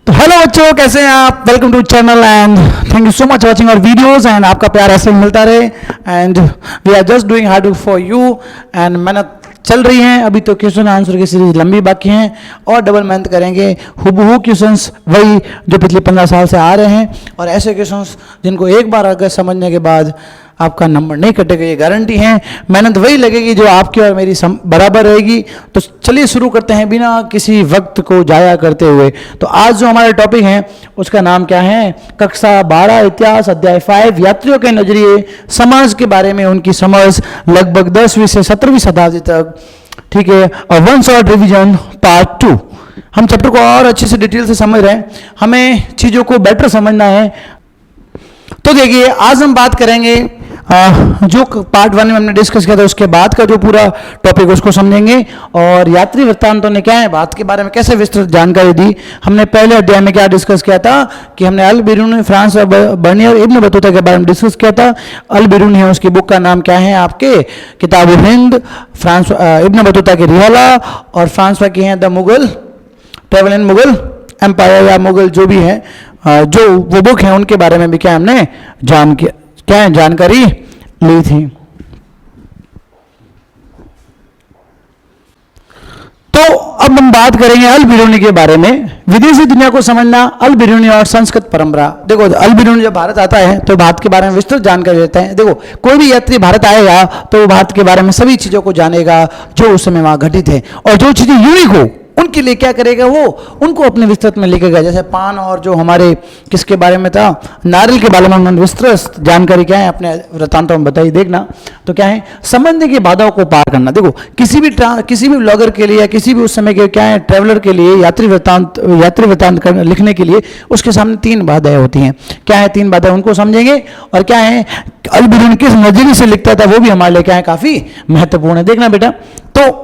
तो हेलो बच्चों, कैसे हैं आप? Welcome to channel and thank you so much watching our videos and आपका प्यार ऐसे ही मिलता रहे and we are just doing hard work for you and मेहनत चल रही है। अभी तो क्वेश्चन आंसर की सीरीज लंबी बाकी हैं और डबल मेहनत करेंगे। हुबहू क्वेश्चंस वही जो पिछले 15 साल से आ रहे हैं और ऐसे क्वेश्चंस जिनको एक बार अगर समझने के बाद आपका नंबर नहीं कटेगा, ये गारंटी है। मेहनत वही लगेगी जो आपकी और मेरी बराबर रहेगी। तो चलिए शुरू करते हैं बिना किसी वक्त को जाया करते हुए। तो आज जो हमारा टॉपिक है उसका नाम क्या है? कक्षा 12 इतिहास अध्याय 5 यात्रियों के नजरिए समाज के बारे में उनकी समझ लगभग 10वीं से 17वीं शताब्दी तक। ठीक है, और वन शॉट रिविजन पार्ट 2। हम चैप्टर को और अच्छे से डिटेल से समझ रहे हैं, हमें चीज़ों को बेटर समझना है। तो देखिए, आज हम बात करेंगे जो पार्ट 1 में हमने डिस्कस किया था उसके बाद का जो पूरा टॉपिक उसको समझेंगे। और यात्री वृत्तांतों ने क्या है, बात के बारे में कैसे विस्तृत जानकारी दी। हमने पहले अध्याय में क्या डिस्कस किया था कि हमने अल बिरूनी, फ्रांस बर्नियर और इब्न बतूता के बारे में डिस्कस किया था। अल बिरूनी है, उसकी बुक का नाम क्या है आपके? किताब हिंद। फ्रांस इब्न बतूता की रिहाला और फ्रांसवा की है the Mughal travel in Mughal empire या मुगल जो भी है, जो वो बुक है उनके बारे में भी क्या हमने जानकारी ली थी। तो अब हम बात करेंगे अल बिरूनी के बारे में। विदेशी दुनिया को समझना, अल बिरूनी और संस्कृत परंपरा। देखो, अल बिरूनी जब भारत आता है तो भारत के बारे में विस्तृत जानकारी देते हैं। देखो, कोई भी यात्री भारत आएगा तो वो भारत के बारे में सभी चीजों को जानेगा जो उस समय वहां घटित है, और जो चीजें यूनिक हो उनके लिए क्या करेगा, वो उनको अपने विस्तृत में लिखेगा। जैसे पान और जो हमारे किसके बारे में था, नारियल के बारे में उन्होंने विस्तृत जानकारी क्या है अपने वृत्तांतों में बताई। देखना तो क्या है, समझने की बाधाओं को पार करना। देखो, किसी भी ब्लॉगर के लिए या किसी भी उस समय के क्या है ट्रेवलर के लिए यात्री वृत्तांत लिखने के लिए उसके सामने 3 बाधाएं होती हैं। क्या है 3 बाधाएं, उनको समझेंगे। और क्या है अल बिरूनी किस नजरिए से लिखता था वो भी हमारे लिए क्या है काफी महत्वपूर्ण है। देखना बेटा, तो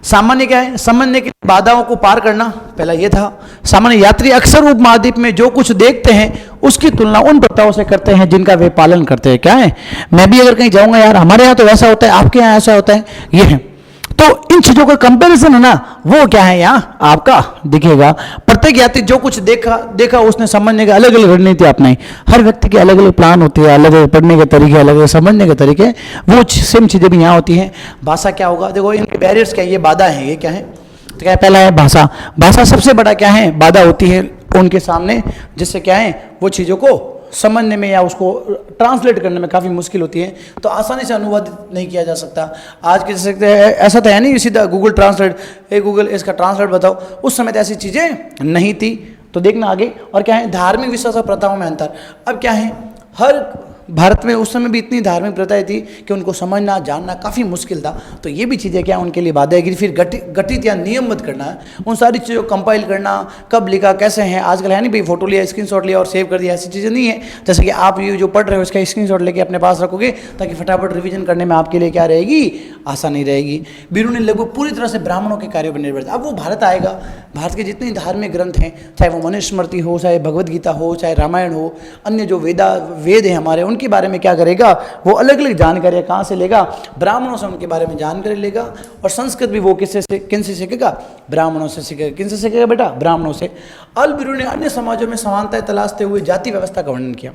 सामान्य क्या है, समझने की बाधाओं को पार करना, पहला ये था। सामान्य यात्री अक्सर उपमहाद्वीप में जो कुछ देखते हैं उसकी तुलना उन प्रथाओं से करते हैं जिनका वे पालन करते हैं। क्या है, मैं भी अगर कहीं जाऊंगा, यार हमारे यहाँ तो वैसा होता है, आपके यहाँ ऐसा होता है, ये है। तो इन चीजों का कंपैरिजन है ना, वो क्या है यहाँ आपका दिखेगा। प्रत्येक यात्री जो कुछ देखा उसने समझने के अलग अलग रणनीति अपनाई। हर व्यक्ति के अलग अलग प्लान होते हैं, अलग अलग पढ़ने के तरीके, अलग अलग समझने के तरीके, वो सेम चीजें भी यहाँ होती हैं। भाषा क्या होगा, देखो इनके बैरियर्स क्या है, ये बाधा है, ये क्या है, तो क्या है, पहला है भाषा। भाषा सबसे बड़ा क्या है बाधा होती है उनके सामने, जिससे क्या है वो चीजों को समझने में या उसको ट्रांसलेट करने में काफ़ी मुश्किल होती है। तो आसानी से अनुवादित नहीं किया जा सकता। आज के जैसे ऐसा तो है नहीं सीधा गूगल ट्रांसलेट, गूगल इसका ट्रांसलेट बताओ, उस समय तो ऐसी चीज़ें नहीं थी। तो देखना आगे। और क्या है, धार्मिक विश्वास और प्रथाओं में अंतर। अब क्या है, हर भारत में उस समय भी इतनी धार्मिक प्रथाएं थी कि उनको समझना जानना काफ़ी मुश्किल था। तो ये भी चीज़ें क्या उनके लिए बाधा है। फिर गठित या नियमबद्ध करना है, उन सारी चीज़ों को कंपाइल करना, कब लिखा कैसे है। आजकल है नहीं भाई, फोटो लिया स्क्रीनशॉट लिया और सेव कर दिया, ऐसी चीज़ें नहीं है। जैसे कि आप ये जो पढ़ रहे हो इसका स्क्रीनशॉट लेके अपने पास रखोगे ताकि फटाफट रिविजन करने में आपके लिए क्या रहेगी, आसानी रहेगी। बिरूनी लगभग पूरी तरह से ब्राह्मणों के कार्यों पर निर्भर था। अब वो भारत आएगा, भारत के जितने धार्मिक ग्रंथ हैं, चाहे वो मनुस्मृति हो, चाहे भगवद गीता हो, चाहे रामायण हो, अन्य जो वेद हैं हमारे, उनके बारे में क्या करेगा, वो अलग अलग जानकारी कहाँ से लेगा, ब्राह्मणों से उनके बारे में जानकारी लेगा। और संस्कृत भी वो किनसे सीखेगा, ब्राह्मणों से सीखेगा। किनसे सीखेगा बेटा, ब्राह्मणों से। अल बिरूनी ने अन्य समाजों में समानताएं तलाशते हुए जाति व्यवस्था का वर्णन किया।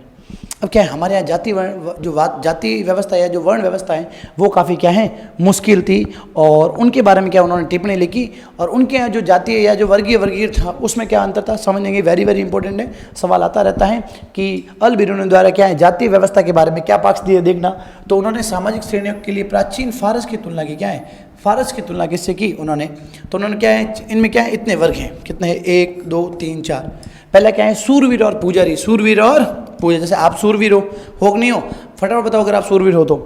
अब क्या है, हमारे यहाँ जाति व्यवस्था या जो वर्ण व्यवस्था है वो काफ़ी क्या है मुश्किल थी, और उनके बारे में क्या उन्होंने टिप्पणी लिखी। और उनके यहाँ जो जातीय या जो वर्गीय था उसमें क्या अंतर था, समझेंगे। वेरी वेरी इंपॉर्टेंट है, सवाल आता रहता है कि अल बिरूनी द्वारा क्या है जातीय व्यवस्था के बारे में क्या पक्ष दिए। देखना तो उन्होंने सामाजिक श्रेणियों के लिए प्राचीन फारस की तुलना की। क्या है, फारस की तुलना किससे की उन्होंने, तो उन्होंने क्या है, इनमें क्या है इतने वर्ग हैं, कितने हैं, 1 2 3 4। पहला क्या है, सूरवीर और पुजारी। सूरवीर और पूजा, जैसे आप सूरवीर हो कि नहीं हो, फटाफट बताओ अगर आप सूरवीर हो तो,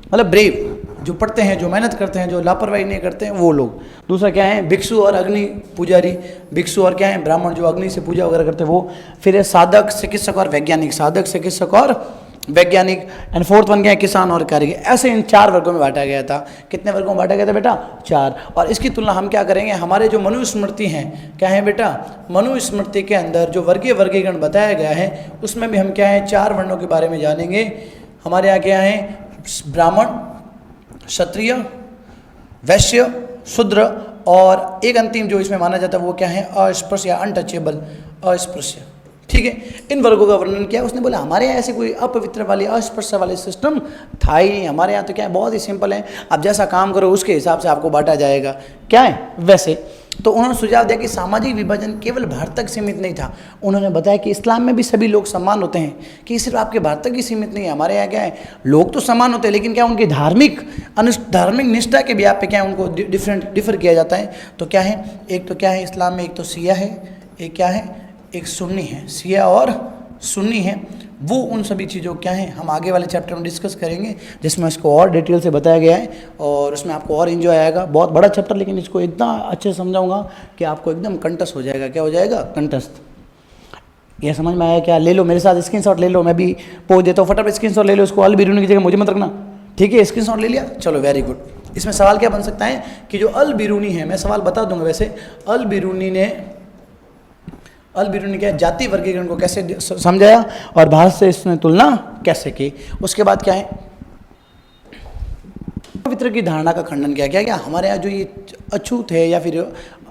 मतलब ब्रेव, जो पढ़ते हैं, जो मेहनत करते हैं, जो लापरवाही नहीं करते हैं, वो लोग। दूसरा क्या है, भिक्षु और अग्नि पुजारी। भिक्षु और क्या है, ब्राह्मण जो अग्नि से पूजा वगैरह करते हैं वो। फिर है साधक, चिकित्सक और वैज्ञानिक। साधक, चिकित्सक और वैज्ञानिक। एंड फोर्थ वन क्या है, किसान और कारीगर। ऐसे इन 4 वर्गों में बांटा गया था। कितने वर्गों में बांटा गया था बेटा, 4। और इसकी तुलना हम क्या करेंगे, हमारे जो मनुस्मृति हैं, क्या है बेटा, मनुस्मृति के अंदर जो वर्गीकरण बताया गया है उसमें भी हम क्या है 4 वर्णों के बारे में जानेंगे। हमारे यहाँ क्या है, ब्राह्मण, क्षत्रिय, वैश्य, शूद्र और एक अंतिम जो इसमें माना जाता है वो क्या है, अस्पृश्य या अनटचेबल, अस्पृश्य। ठीक है, इन वर्गों का वर्णन किया। उसने बोला हमारे यहाँ ऐसे कोई अपवित्र वाले अस्पृश्य वाले सिस्टम था ही नहीं, हमारे यहाँ तो क्या है बहुत ही सिंपल है, आप जैसा काम करो उसके हिसाब से आपको बांटा जाएगा, क्या है वैसे। तो उन्होंने सुझाव दिया कि सामाजिक विभाजन केवल भारत तक सीमित नहीं था। उन्होंने बताया कि इस्लाम में भी सभी लोग समान होते हैं, कि सिर्फ आपके भारत तक ही सीमित नहीं है, हमारे यहाँ क्या है लोग तो समान होते हैं लेकिन क्या उनकी धार्मिक निष्ठा के भी आप पे क्या है उनको डिफर किया जाता है। तो क्या है, एक तो क्या है इस्लाम में, एक तो शिया है, एक क्या है, एक सुन्नी है, शिया और सुन्नी है। वो उन सभी चीज़ों क्या है हम आगे वाले चैप्टर में डिस्कस करेंगे, जिसमें इसको और डिटेल से बताया गया है और उसमें आपको और एंजॉय आएगा। बहुत बड़ा चैप्टर, लेकिन इसको इतना अच्छे से समझाऊंगा कि आपको एकदम कंठस्थ हो जाएगा। क्या हो जाएगा, कंठस्थ। यह समझ में आया क्या? ले लो मेरे साथ स्क्रीनशॉट ले लो, मैं भी पोस्ट देता हूँ, फटाफट स्क्रीनशॉट ले लो। इसको अल बिरूनी की जगह मुझे मत रखना, ठीक है? स्क्रीनशॉट ले लिया, चलो वेरी गुड। इसमें सवाल क्या बन सकता है कि जो अल बिरूनी है, मैं सवाल बता दूंगा वैसे, अल बिरूनी क्या जाति वर्गीकरण को कैसे समझाया और भारत से इसने तुलना कैसे की। उसके बाद क्या है, पवित्र की धारणा का खंडन किया। क्या हमारे यहाँ जो ये अछूत है या फिर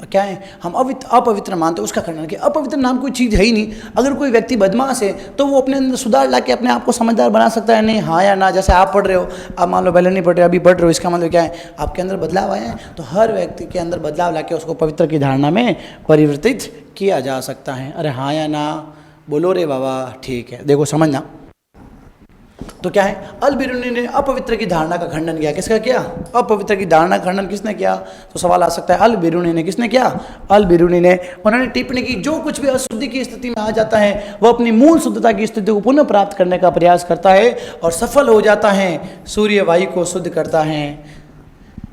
क्या है हम अपवित्र मानते हैं, उसका खंडन किया। अपवित्र नाम कोई चीज़ है ही नहीं। अगर कोई व्यक्ति बदमाश है तो वो अपने अंदर सुधार ला के अपने आप को समझदार बना सकता है, नहीं हाँ या ना। जैसे आप पढ़ रहे हो, आप मान लो पहले नहीं पढ़ रहे अभी पढ़ रहे हो, इसका मतलब क्या है आपके अंदर बदलाव आया है। तो हर व्यक्ति के अंदर बदलाव ला के उसको पवित्र की धारणा में परिवर्तित किया जा सकता है। अरे हाँ या ना बोलो रे बाबा, ठीक है। देखो समझना, तो क्या है अल बिरूनी ने अपवित्र की धारणा का खंडन किया। किसका किया? अपवित्र की धारणा का खंडन किसने किया? तो सवाल आ सकता है अल बिरूनी ने किसने किया? अल बिरूनी ने। उन्होंने टिप्पणी की जो कुछ भी अशुद्धि की स्थिति में आ जाता है वह अपनी मूल शुद्धता की स्थिति को पुनः प्राप्त करने का प्रयास करता है और सफल हो जाता है, सूर्य वायु को शुद्ध करता है।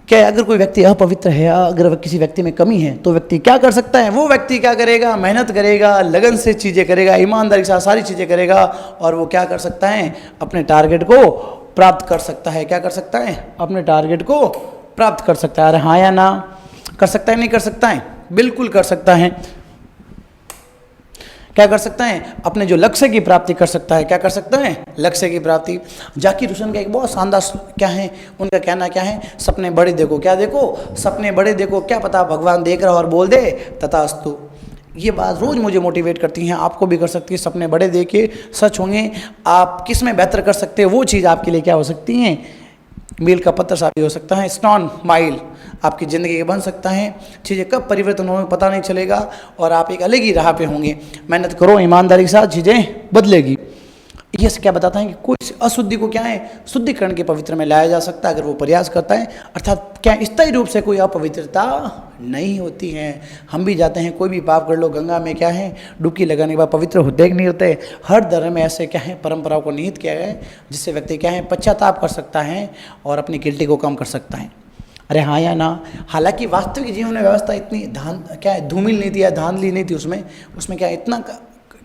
क्या अगर कोई व्यक्ति अपवित्र है, अगर किसी व्यक्ति में कमी है तो व्यक्ति क्या कर सकता है? वो व्यक्ति क्या करेगा? मेहनत करेगा, लगन से चीज़ें करेगा, ईमानदारी के साथ सारी चीज़ें करेगा और वो क्या कर सकता है? अपने टारगेट को प्राप्त कर सकता है। क्या कर सकता है? अपने टारगेट को प्राप्त कर सकता है। अरे हाँ या ना, कर सकता है नहीं कर सकता है? बिल्कुल कर सकता है। क्या कर सकता है? अपने जो लक्ष्य की प्राप्ति कर सकता है। क्या कर सकता है? लक्ष्य की प्राप्ति। जाकिर हुसैन का एक बहुत शानदार क्या है, उनका कहना क्या है? सपने बड़े देखो। क्या देखो? सपने बड़े देखो, क्या पता भगवान देख रहा हो और बोल दे तथास्तु। ये बात रोज़ मुझे मोटिवेट करती हैं, आपको भी कर सकती है। सपने बड़े देखिए, सच होंगे। आप किस में बेहतर कर सकते हो वो चीज़ आपके लिए क्या हो सकती है? मील का पत्थर साबित हो सकता है, स्टोन माइल आपकी ज़िंदगी के बन सकता है। चीज़ें कब परिवर्तन होंगे पता नहीं चलेगा और आप एक अलग ही राह पे होंगे। मेहनत करो, ईमानदारी के साथ चीज़ें बदलेगी। ये क्या बताता है कि कोई अशुद्धि को क्या है शुद्धिकरण के पवित्र में लाया जा सकता है अगर वो प्रयास करता है। अर्थात क्या स्थायी रूप से कोई अपवित्रता नहीं होती है। हम भी जाते हैं, कोई भी पाप कर लो गंगा में, क्या है डुबकी लगाने के बाद पवित्र होते कि नहीं होते। हर धर्म में ऐसे क्या है परंपराओं को निहित किया गया है जिससे व्यक्ति क्या है पश्चाताप कर सकता है और अपनी गिल्टी को कम कर सकता है। अरे हाँ या ना। हालांकि वास्तविक जीवन में व्यवस्था इतनी धूमिल नहीं थी या धांधली नहीं थी, उसमें क्या इतना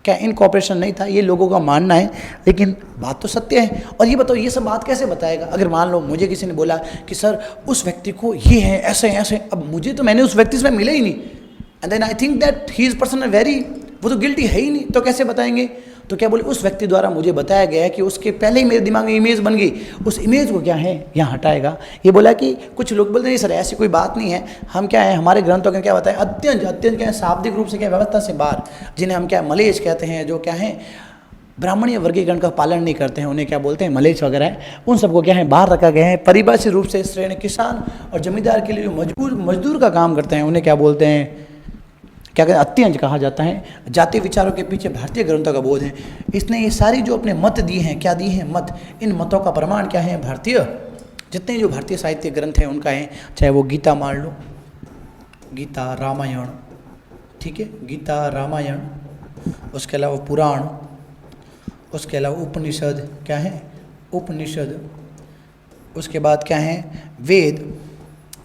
क्या इनकॉपरेशन नहीं था, ये लोगों का मानना है, लेकिन बात तो सत्य है। और ये बताओ ये सब बात कैसे बताएगा? अगर मान लो मुझे किसी ने बोला कि सर उस व्यक्ति को ये है ऐसे ऐसे, अब मुझे तो मैंने उस व्यक्ति से मिले ही नहीं, and then I think that he is person very, वो तो गिल्टी है ही नहीं, तो कैसे बताएंगे? तो क्या बोले उस व्यक्ति द्वारा मुझे बताया गया है कि उसके पहले ही मेरे दिमाग में इमेज बन गई, उस इमेज को क्या है यहाँ हटाएगा। ये बोला कि कुछ लोग बोलते नहीं सर ऐसी कोई बात नहीं है, हम क्या है हमारे ग्रंथों का क्या बताया अत्यंत क्या है शाब्दिक रूप से क्या व्यवस्था से बाहर, जिन्हें हम क्या मलेच्छ कहते हैं, जो क्या है ब्राह्मणीय वर्गीकरण का पालन नहीं करते हैं, उन्हें क्या बोलते हैं मलेच्छ वगैरह है, उन सबको क्या है बाहर रखा गया है। परिभाषित रूप से श्रेणी किसान और जमींदार के लिए जो मजदूर का काम करते हैं उन्हें क्या बोलते हैं, क्या कहते हैं अत्यंत कहा जाता है। जातीय विचारों के पीछे भारतीय ग्रंथों का बोध है। इसने ये सारी जो अपने मत दिए हैं, क्या दिए हैं मत, इन मतों का प्रमाण क्या है भारतीय, जितने जो भारतीय साहित्य ग्रंथ हैं उनका है, चाहे वो गीता मान लो, गीता रामायण, ठीक है गीता रामायण, उसके अलावा पुराण, उसके अलावा उपनिषद, क्या है उपनिषद, उसके बाद क्या है वेद,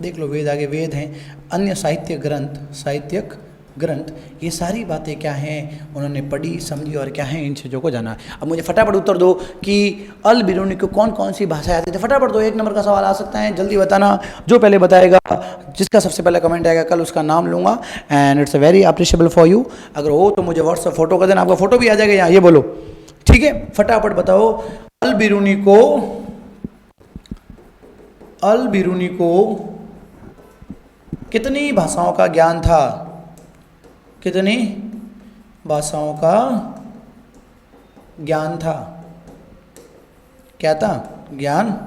देख लो वेद आगे वेद हैं, अन्य साहित्यक ग्रंथ, ये सारी बातें क्या हैं उन्होंने पढ़ी समझी और क्या है इन चीज़ों को जाना। अब मुझे फटाफट उत्तर दो कि अल बिरूनी को कौन कौन सी भाषाएं आती थी, फटाफट दो। 1 नंबर का सवाल आ सकता है, जल्दी बताना, जो पहले बताएगा, जिसका सबसे पहले कमेंट आएगा कल उसका नाम लूँगा, and it's very appreciable for you. अगर हो तो मुझे व्हाट्सएप फोटो कर देना, आपका फोटो भी आ जाएगा यहाँ, ये बोलो ठीक है। फटाफट बताओ अल बिरूनी को कितनी भाषाओं का ज्ञान था? कितनी भाषाओं का ज्ञान था? क्या था? ज्ञान।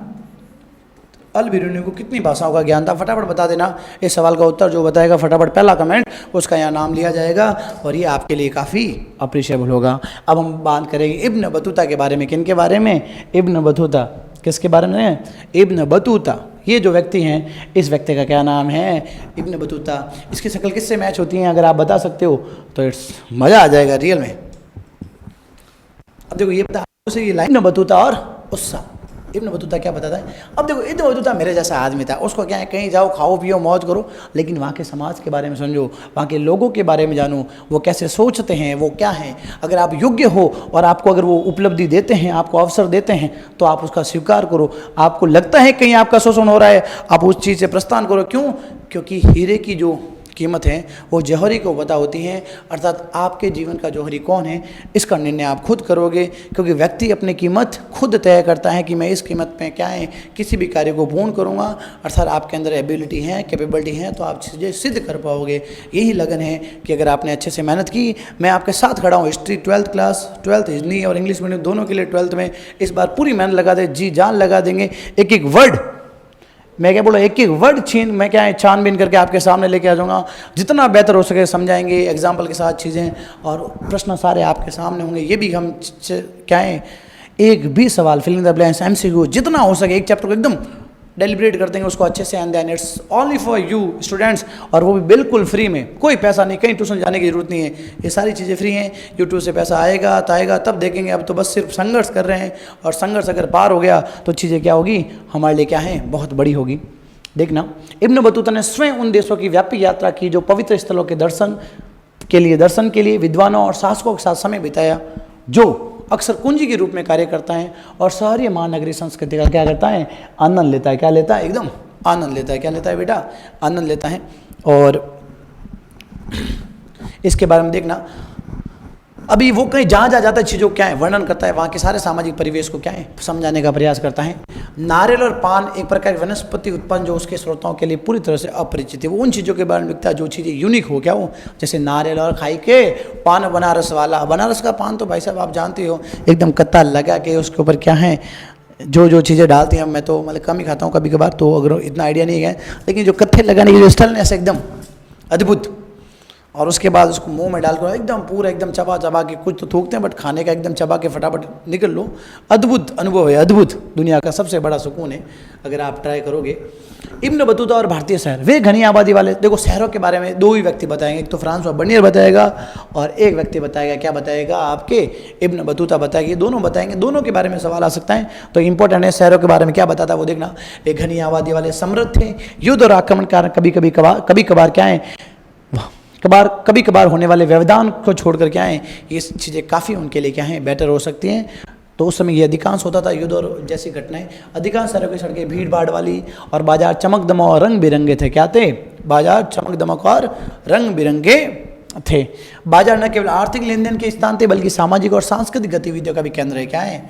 अल बिरूनी को कितनी भाषाओं का ज्ञान था? फटाफट बता देना। इस सवाल का उत्तर जो बताएगा फटाफट पहला कमेंट, उसका यहाँ नाम लिया जाएगा और ये आपके लिए काफ़ी अप्रिशिएबल होगा। अब हम बात करेंगे इब्न बतूता के बारे में। किन के बारे में? Ibn Battuta. किसके बारे में? Ibn Battuta. ये जो व्यक्ति हैं, इस व्यक्ति का क्या नाम है? Ibn Battuta. इसकी शक्ल किससे मैच होती है? अगर आप बता सकते हो तो इट्स मज़ा आ जाएगा रियल में। अब देखो ये बता, ये लाइन इब्न बतूता और उससा। इब्न बतूता क्या बताता है? अब देखो इब्न बतूता मेरे जैसा आदमी था। उसको क्या है, कहीं जाओ, खाओ पियो, मौज करो, लेकिन वहाँ के समाज के बारे में समझो, वहाँ के लोगों के बारे में जानो, वो कैसे सोचते हैं, वो क्या हैं। अगर आप योग्य हो और आपको अगर वो उपलब्धि देते हैं, आपको अवसर देते हैं, तो आप उसका स्वीकार करो। आपको लगता है कहीं आपका शोषण हो रहा है, आप उस चीज़ से प्रस्थान करो। क्यों? क्योंकि हीरे की जो कीमत है वो जौहरी को पता होती है। अर्थात आपके जीवन का जौहरी कौन है, इसका निर्णय आप खुद करोगे, क्योंकि व्यक्ति अपनी कीमत खुद तय करता है कि मैं इस कीमत में क्या है, किसी भी कार्य को पूर्ण करूंगा। अर्थात आपके अंदर एबिलिटी है, कैपेबिलिटी है, तो आप चीज़ें सिद्ध कर पाओगे। यही लगन है कि अगर आपने अच्छे से मेहनत की, मैं आपके साथ खड़ा हूँ। History 12th class, 12th Hindi और इंग्लिश मीडियम दोनों के लिए 12th में इस बार पूरी मेहनत लगा दे, जी जान लगा देंगे। एक एक वर्ड, मैं क्या बोला, एक एक वर्ड मैं क्या है छानबीन करके आपके सामने लेके आ जाऊंगा। जितना बेहतर हो सके समझाएंगे एग्जाम्पल के साथ चीज़ें, और प्रश्न सारे आपके सामने होंगे। ये भी हम क्या है, एक भी सवाल फिलिंग द ब्लैंक्स MCQ जितना हो सके एक चैप्टर को एकदम डेलिब्रेट कर देंगे उसको अच्छे से। And then it's only for you students, और वो भी बिल्कुल फ्री में, कोई पैसा नहीं, कहीं ट्यूशन जाने की जरूरत नहीं है। ये सारी चीज़ें फ्री हैं। यूट्यूब से पैसा आएगा तो आएगा, तब देखेंगे। अब तो बस सिर्फ संघर्ष कर रहे हैं, और संघर्ष अगर पार हो गया तो चीज़ें क्या होगी हमारे लिए, क्या है, बहुत बड़ी होगी। देखना, इब्न बतूता ने स्वयं उन देशों की व्यापक यात्रा की जो पवित्र स्थलों के दर्शन के लिए विद्वानों और शासकों के साथ समय बिताया, जो अक्सर कुंजी के रूप में कार्य करता है, और शहरी महानगरी संस्कृति का क्या करता है, आनंद लेता है। क्या लेता है? एकदम आनंद लेता है। क्या लेता है बेटा? आनंद लेता है। और इसके बारे में देखना, अभी वो कहीं जहाँ जाता है चीज़ों क्या है वर्णन करता है, वहाँ के सारे सामाजिक परिवेश को क्या है समझाने का प्रयास करता है। नारियल और पान एक प्रकार की वनस्पति उत्पन्न जो उसके स्रोतों के लिए पूरी तरह से अपरिचित है। वो उन चीज़ों के बारे में लिखता है जो चीज़ें यूनिक हो, क्या वो, जैसे नारियल और खाई के पान बनारस वाला। बनारस का पान तो भाई साहब आप जानते हो, एकदम कत्ता लगा के उसके ऊपर क्या है जो चीज़ें डालती हैं। मैं तो मतलब कम ही खाता हूँ कभी कभार, तो अगर इतना आइडिया नहीं है, लेकिन जो कत्थे लगाने की जो स्टाइल ऐसे एकदम अद्भुत, और उसके बाद उसको मुंह में डालकर एकदम पूरा एकदम चबा के, कुछ तो थूकते हैं बट खाने का एकदम चबा के फटाफट निकल लो। अद्भुत अनुभव है, अद्भुत, दुनिया का सबसे बड़ा सुकून है अगर आप ट्राई करोगे। इब्न बतूता और भारतीय शहर, वे घनी आबादी वाले। देखो शहरों के बारे में दो ही व्यक्ति बताएंगे, एक तो फ्रांसवा बर्नियर बताएगा और एक व्यक्ति बताएगा, क्या बताएगा, आपके इब्न बतूता बताएगा। ये दोनों बताएंगे, दोनों के बारे में सवाल आ सकता है, तो इंपॉर्टेंट है। शहरों के बारे में क्या बताता है वो देखना। वे घनी आबादी वाले, समृद्ध थे, युद्ध और आक्रमण कारण कभी कभार क्या है, कभी कभार होने वाले व्यवधान को छोड़कर क्या है, ये चीज़ें काफ़ी उनके लिए क्या है बेटर हो सकती हैं। तो उस समय ये अधिकांश होता था, युद्ध और जैसी घटनाएं। अधिकांश शहरों की सड़कें भीड़ भाड़ वाली और बाजार चमक दमक और रंग बिरंगे थे। क्या थे? बाजार चमक दमक और रंग बिरंगे थे। बाजार न केवल आर्थिक लेन देन के स्थान थे बल्कि सामाजिक और सांस्कृतिक गतिविधियों का भी केंद्र है। क्या है?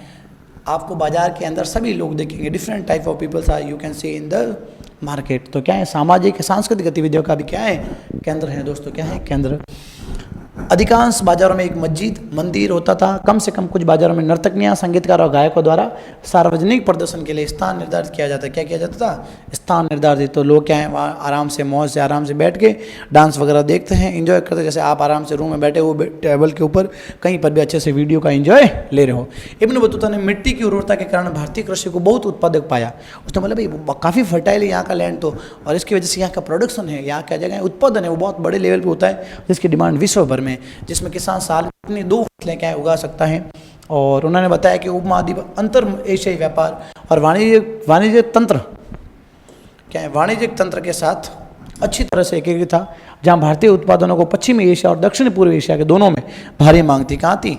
आपको बाजार के अंदर सभी लोग देखेंगे, different type of peoples are you can see in the market. तो क्या है, सामाजिक सांस्कृतिक गतिविधियों का भी क्या है केंद्र है दोस्तों। क्या है? केंद्र। अधिकांश बाजारों में एक मस्जिद मंदिर होता था। कम से कम कुछ बाजारों में नर्तकियां, संगीतकार और गायकों द्वारा सार्वजनिक प्रदर्शन के लिए स्थान निर्धारित किया जाता है। क्या किया जाता था? स्थान निर्धारित। तो लोग क्या है वहाँ आराम से मौज से आराम से बैठ के डांस वगैरह देखते हैं, एंजॉय करते हैं। जैसे आप आराम से रूम में बैठे हो टेबल के ऊपर, कहीं पर भी अच्छे से वीडियो का एंजॉय ले रहे हो। इब्न बतूता ने मिट्टी की उर्वरता के कारण भारतीय कृषि को बहुत उत्पादक पाया। उसने बोला भाई काफ़ी फर्टाइल है यहाँ का लैंड, तो और इसकी वजह से यहाँ का प्रोडक्शन है, यहाँ क्या जगह उत्पादन है वो बहुत बड़े लेवल पर होता है, जिसकी डिमांड विश्व भर में, जिसमें किसान साल में अपनी 2 फसलें क्या है उगा सकता है। और उन्होंने बताया कि उपमहाद्वीप अंतर एशियाई व्यापार और वाणिज्य तंत्र क्या है, वाणिज्यिक तंत्र के साथ अच्छी तरह से एकीकृत था, जहां भारतीय उत्पादनों को पश्चिमी एशिया और दक्षिण पूर्व एशिया के दोनों में भारी मांग थी। कहाँ थी?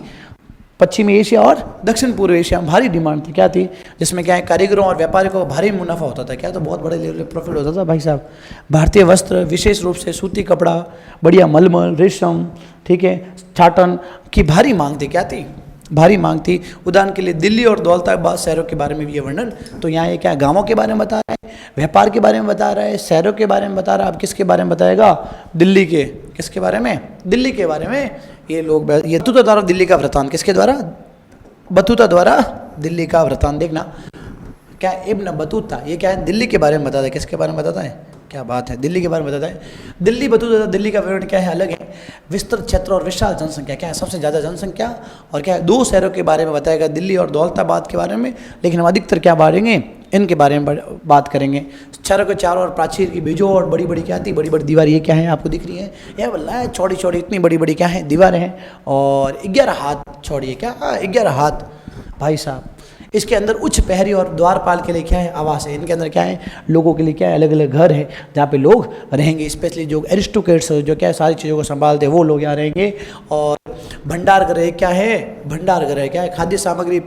पश्चिमी एशिया और दक्षिण पूर्व एशिया में भारी डिमांड थी। क्या थी? जिसमें क्या है कारीगरों और व्यापारियों को भारी मुनाफा होता था। क्या? तो बहुत बड़े लेवल पे प्रॉफिट होता था भाई साहब। भारतीय वस्त्र विशेष रूप से सूती कपड़ा, बढ़िया मलमल, रेशम, ठीक है, छाटन की भारी मांग थी। क्या थी? भारी मांग थी। उदाहरण के लिए दिल्ली और दौलताबाद शहरों के बारे में भी ये वर्णन। तो यहाँ ये क्या गांवों के बारे में बता रहा है, व्यापार के बारे में बता रहा है, शहरों के बारे में बता रहा है। अब किसके बारे में बताएगा? दिल्ली के। किसके बारे में? दिल्ली के बारे में। ये लोग ये बतूता द्वारा दिल्ली का वृतांत, किसके द्वारा? बतूता द्वारा दिल्ली का वृतांत। देखना क्या इब्न बतूता, ये क्या है? दिल्ली के बारे में बताता है। किसके बारे में बताता है? क्या बात है, दिल्ली के बारे में बताता है। दिल्ली बतूता दिल्ली का विवरण क्या है? अलग है। विस्तृत क्षेत्र और विशाल जनसंख्या, क्या है? सबसे ज़्यादा जनसंख्या। और क्या है? 2 शहरों के बारे में बताएगा, दिल्ली और दौलताबाद के बारे में। लेकिन हम अधिकतर क्या बांटेंगे? इनके बारे में बात करेंगे। शहरों के चारों ओर प्राचीर की बेजोड़ बड़ी बड़ी क्या थी? बड़ी बड़ी दीवार। ये क्या है? आपको दिख रही है? यह बल्ला है, चौड़ी चौड़ी इतनी बड़ी बड़ी क्या है? दीवारें हैं। और 11 हाथ चौड़ी है। क्या? 11 हाथ भाई साहब। इसके अंदर उच्च प्रहरी और द्वारपाल के लिए क्या है? आवास है। इनके अंदर क्या है? लोगों के लिए क्या है? अलग अलग घर है जहाँ पे लोग रहेंगे। स्पेशली जो एरिस्टोक्रेट्स जो क्या है सारी चीज़ों को संभालते हैं वो लोग यहाँ रहेंगे। और भंडार गृह क्या है? भंडार गृह क्या है? खाद्य सामग्री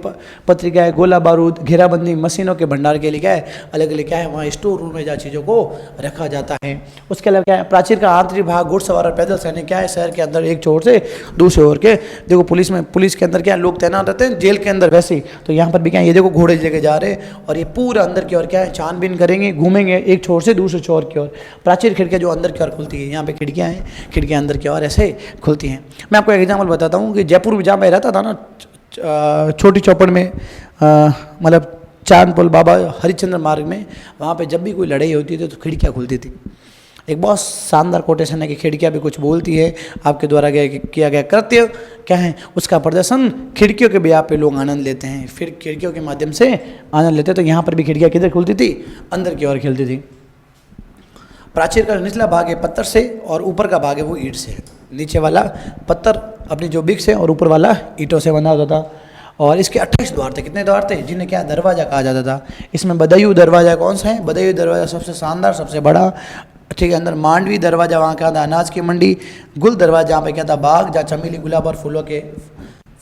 पत्रिका है, गोला बारूद, घेराबंदी, मशीनों के भंडार के लिए क्या है? अलग अलग क्या है? वहाँ स्टोर रूम में जहाँ चीज़ों को रखा जाता है। उसके अलावा क्या है? प्राचीर का आंतरिक भाग, घुड़सवार और पैदल सैनिक क्या है? शहर के अंदर एक छोर से दूसरे ओर के। देखो पुलिस के अंदर क्या है? लोग तैनात रहते हैं, जेल के अंदर वैसे ही। तो यहाँ पर भी क्या है? ये देखो घोड़े लेके जा रहे हैं और ये पूरा अंदर की ओर क्या है? छानबीन करेंगे, घूमेंगे एक छोर से दूसरे छोर की ओर। प्राचीर खिड़कियाँ जो अंदर की ओर खुलती है, यहाँ पे खिड़कियाँ हैं, खिड़कियाँ अंदर की ओर ऐसे खुलती हैं। मैं आपको एक एग्जाम्पल बताता हूँ कि जयपुर में जहाँ मैं रहता था ना, छोटी चौपड़ में, मतलब चांदपुल बाबा हरिश्चंद्र मार्ग में, वहाँ पे जब भी कोई लड़ाई होती थी तो खिड़कियाँ खुलती थी। एक बहुत शानदार कोटेशन है कि खिड़कियाँ भी कुछ बोलती है। आपके द्वारा किया गया कृत्य क्या है? उसका प्रदर्शन खिड़कियों के ब्याह पे लोग आनंद लेते हैं, फिर खिड़कियों के माध्यम से आनंद लेते हैं। तो यहाँ पर भी खिड़कियाँ किधर खुलती थी? अंदर की ओर खिलती थी। प्राचीर का निचला भाग है पत्थर से और ऊपर का भाग है वो ईंट से। नीचे वाला पत्थर अपनी जो बिग से और ऊपर वाला ईंटों से बना होता था। और इसके 28 द्वार थे। कितने द्वार थे? जिन्हें क्या दरवाजा कहा जाता था। इसमें बदायूं दरवाजा कौन सा है? बदायूं दरवाजा सबसे शानदार, सबसे बड़ा। ठीक है। अंदर मांडवी दरवाजा, वहाँ क्या था? अनाज की मंडी। गुल दरवाजा, जहाँ पे क्या था? बाग, जहाँ चमेली, गुलाब और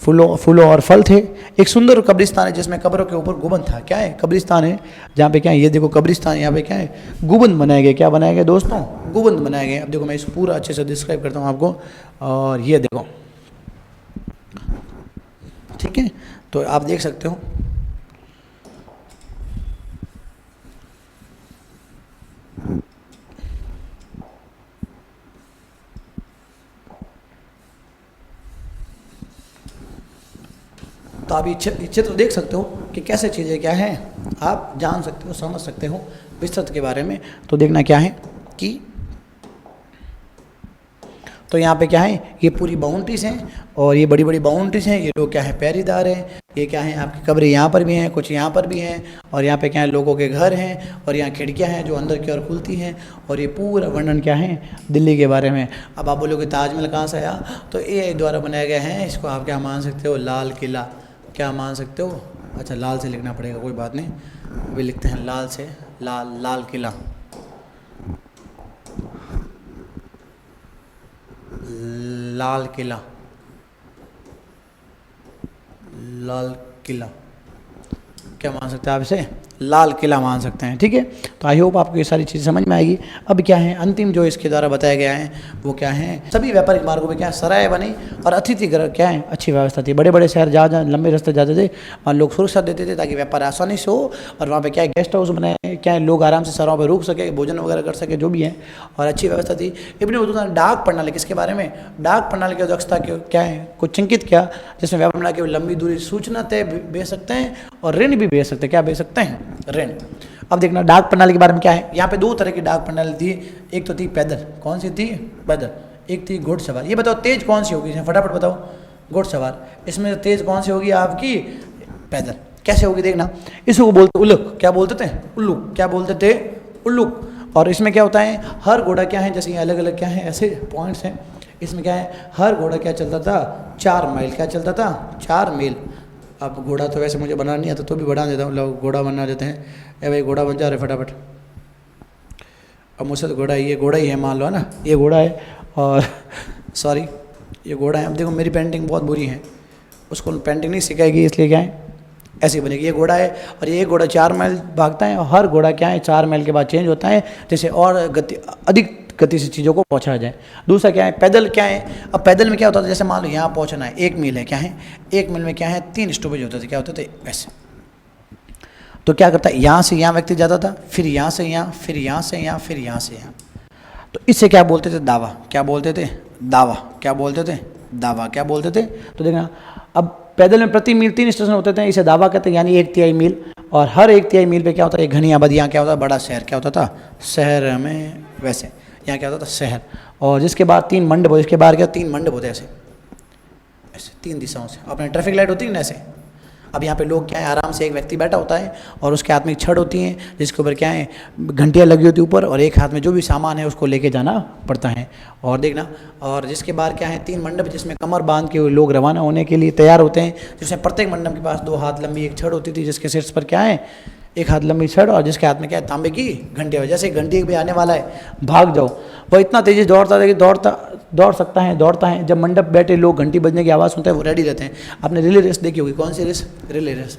फूलों और फल थे। एक सुंदर कब्रिस्तान है जिसमें कब्रों के ऊपर गुबंद था। क्या है? कब्रिस्तान है जहाँ पे क्या है? ये देखो कब्रिस्तान, यहाँ पे क्या है? गुबंद बनाए गए। क्या बनाए गए दोस्तों? गुबंद बनाए गए। अब देखो मैं इसको पूरा अच्छे से डिस्क्राइब करता हूँ आपको। और ये देखो, ठीक है, तो आप देख सकते हो। तो आप ये चित्र देख सकते हो कि कैसे चीज़ें क्या है, आप जान सकते हो, समझ सकते हो विस्तृत के बारे में। तो देखना क्या है कि तो यहाँ पे क्या है? ये पूरी बाउंड्रीज हैं और ये बड़ी बड़ी बाउंड्रीज हैं। ये लोग क्या है? पहरेदार हैं। ये क्या है? आपकी कब्रें यहाँ पर भी हैं, कुछ यहाँ पर भी हैं। और यहाँ पे क्या है? लोगों के घर हैं और यहाँ खिड़कियाँ हैं जो अंदर की ओर खुलती हैं। और ये पूरा वर्णन क्या है? दिल्ली के बारे में। अब आप बोलोगे ताजमहल कहाँ से आया? तो AI द्वारा बनाया गया है। इसको आप क्या मान सकते हो? लाल किला। क्या मान सकते हो? अच्छा, लाल से लिखना पड़ेगा, कोई बात नहीं, अभी लिखते हैं लाल से। लाल किला, लाल किला, लाल किला। क्या मान सकते हैं आप इसे? लाल किला मान सकते हैं। ठीक है। तो आई होप आपको ये सारी चीज़ें समझ में आएगी। अब क्या है? अंतिम जो इसके द्वारा बताया गया है वो क्या है? सभी व्यापारिक मार्गों में क्या है? सराय बनी और अतिथि गृह क्या है? अच्छी व्यवस्था थी। बड़े बड़े शहर जहाँ लंबे रास्ते जाते थे वहाँ लोग सुरक्षा देते थे ताकि व्यापार आसानी से हो। और वहाँ पे क्या है? गेस्ट हाउस बनाए, क्या है? लोग आराम से सराहों पर रुक सके, भोजन वगैरह कर सके, जो भी है। और अच्छी व्यवस्था थी। इब्न बतूता डाक प्रणाली, किसके बारे में? डाक प्रणाली की अध्यक्षता क्या है? कुछ चिंकित किया जिसमें व्यापार प्रणाली की लंबी दूरी सूचना तय भेज सकते हैं और ऋण भी भेज सकते हैं। क्या भेज सकते हैं? ऋण। अब देखना डाक प्रणाली के बारे में क्या है। यहाँ पे 2 तरह की डाक प्रणाली थी। एक तो थी पैदल। कौन सी थी? पैदल। एक थी घुड़सवार। ये बताओ तेज कौन सी होगी? फटाफट बताओ। घुड़सवार। इसमें तेज कौन सी होगी आपकी? पैदल। कैसे होगी देखना। इसको बोलते उल्लुक। क्या बोलते थे? उल्लुक। क्या बोलते थे? उल्लुक। और इसमें क्या होता है? हर घोड़ा क्या है? जैसे ये अलग अलग क्या है ऐसे पॉइंट्स हैं। इसमें क्या है? हर घोड़ा क्या चलता था? 4 मील। क्या चलता था? 4 मील। अब घोड़ा तो वैसे मुझे बनाना नहीं आता तो भी बना देता हूँ। लोग घोड़ा बना देते हैं। ए भाई घोड़ा बन जा रहे फटाफट। अब मुझसे तो घोड़ा ये घोड़ा ही है मान लो, है ना? ये घोड़ा है और सॉरी ये घोड़ा है। अब देखो मेरी पेंटिंग बहुत बुरी है, उसको पेंटिंग नहीं सिखाएगी, इसलिए क्या है ऐसी बनेगी। ये घोड़ा है और ये घोड़ा 4 मील भागता है और हर घोड़ा क्या है 4 मील के बाद चेंज होता है। जैसे और गति अधिक गति से चीज़ों को पहुंचाया जाए। दूसरा क्या है, पैदल क्या है, अब पैदल में क्या होता था, जैसे मान लो यहाँ पहुंचना है 1 मील है, क्या है 1 मील में क्या है 3 स्टॉपेज होते थे, क्या होते थे ऐसे। तो क्या करता है, यहाँ से यहाँ व्यक्ति जाता था, फिर यहाँ से यहाँ, फिर यहाँ से यहाँ, फिर यहाँ से यहाँ। तो इससे क्या बोलते थे, दावा। क्या बोलते थे, दावा। क्या बोलते थे, दावा। क्या बोलते थे। तो देखना, अब पैदल में प्रति मील 3 स्टेशन होते थे, इसे दावा कहते हैं, यानी 1/3 मील। और हर 1/3 मील पे क्या होता है, एक घनी आबादी, यहाँ क्या होता है, बड़ा शहर। क्या होता था, शहर में वैसे यहाँ क्या होता था, शहर। और जिसके बाद 3 मंडप होते, इसके बाहर क्या 3 मंडप होते हैं, ऐसे ऐसे 3 दिशाओं से। अपने ट्रैफिक लाइट होती है ना ऐसे। अब यहाँ पे लोग क्या है, आराम से एक व्यक्ति बैठा होता है और उसके हाथ में एक छड़ होती है, जिसके ऊपर क्या है, घंटियाँ लगी होती है ऊपर, और एक हाथ में जो भी सामान है उसको लेके जाना पड़ता है। और देखना, और जिसके बाहर क्या है 3 मंडप, जिसमें कमर बांध के लोग रवाना होने के लिए तैयार होते हैं, जिसमें प्रत्येक मंडप के पास 2 हाथ लंबी एक छड़ होती थी, जिसके शीर्ष पर क्या है, 1 हाथ लंबी छड़, और जिसके हाथ में क्या है, तांबे की घंटी है। जैसे घंटी भी आने वाला है, भाग जाओ। वो इतना तेजी दौड़ता था कि दौड़ सकता है, दौड़ता है। जब मंडप बैठे लोग घंटी बजने की आवाज़ सुनते हैं, वो रेडी रहते हैं। आपने रिले रेस देखी होगी, कौन सी रेस, रिले रेस,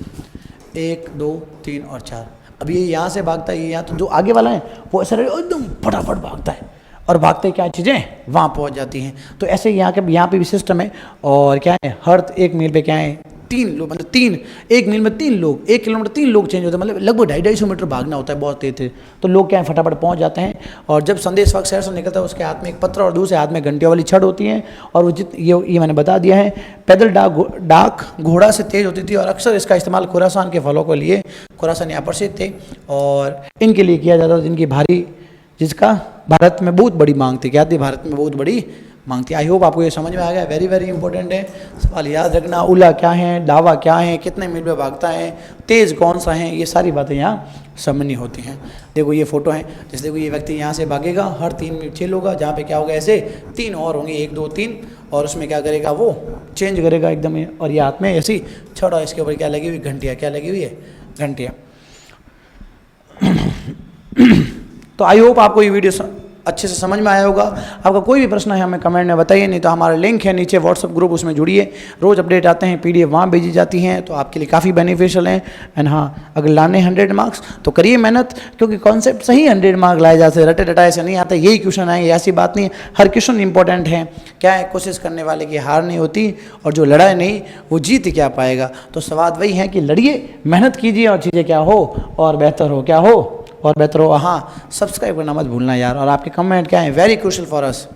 1 2 3 और 4। अब ये यहाँ से भागता है, ये यहाँ, तो जो आगे वाला है वो ऐसा एकदम फटाफट भागता है, और भागते क्या चीज़ें वहाँ पहुँच जाती हैं। तो ऐसे यहाँ पे भी सिस्टम है। और क्या है, हर 1 मील पे क्या है, 3 लोग, मतलब 1 मील में 3 लोग, 1 किलोमीटर 3 लोग चेंज होते हैं, मतलब लगभग 250 मीटर भागना होता है, बहुत तेज। तो लोग क्या है, फटाफट पहुंच जाते हैं। और जब संदेश वाहक शहर से निकलता है, उसके हाथ में एक पत्र और दूसरे हाथ में घंटियों वाली छड़ होती है। और वो ये मैंने बता दिया है, पैदल डाक घोड़ा से तेज होती थी, और अक्सर इसका इस्तेमाल खुरासान के फलों के लिए, खुरासान यहाँ प्रसिद्ध थे, और इनके लिए किया जाता था, जिनकी जिसका भारत में बहुत बड़ी मांग थी। क्या थी, भारत में बहुत बड़ी मांग थी। आई होप आपको ये समझ में आ गया। वेरी वेरी इंपॉर्टेंट है, सवाल याद रखना। उला क्या है, दावा क्या है, कितने मील पे भागता है, तेज कौन सा है, ये सारी बातें यहाँ समझनी होती हैं। देखो ये फोटो है, जैसे देखो ये व्यक्ति यहाँ से भागेगा, हर 3 मील खेल होगा, जहाँ पे क्या होगा, ऐसे 3 और होंगे, 1 2 3, और उसमें क्या करेगा, वो चेंज करेगा एकदम। और ये हाथ में ऐसी छड़ा, इसके ऊपर क्या लगी हुई, घंटियाँ। क्या लगी हुई है, घंटियाँ। तो आई होप आपको ये वीडियो अच्छे से समझ में आया होगा। आपका कोई भी प्रश्न है हमें कमेंट में बताइए, नहीं तो हमारा लिंक है नीचे व्हाट्सअप ग्रुप, उसमें जुड़िए। रोज़ अपडेट आते हैं, PDF वहाँ भेजी जाती हैं, तो आपके लिए काफ़ी बेनिफिशियल हैं। एंड हाँ, अगर लाने 100 मार्क्स तो करिए मेहनत, क्योंकि कॉन्सेप्ट सही 100 मार्क्स लाए जाते हैं, रटे रटाए से नहीं आते। यही क्वेश्चन आएंगे, ऐसी बात नहीं है, हर क्वेश्चन इंपॉर्टेंट है। क्या है, कोशिश करने वाले की हार नहीं होती, और जो लड़ा नहीं वो जीत क्या पाएगा। तो सवाल वही है कि लड़िए, मेहनत कीजिए, और चीज़ें क्या हो, और बेहतर हो, क्या हो और बेहतर हो। हाँ, सब्सक्राइब करना मत भूलना यार, और आपके कमेंट क्या है, वेरी क्रूशियल फॉर अस।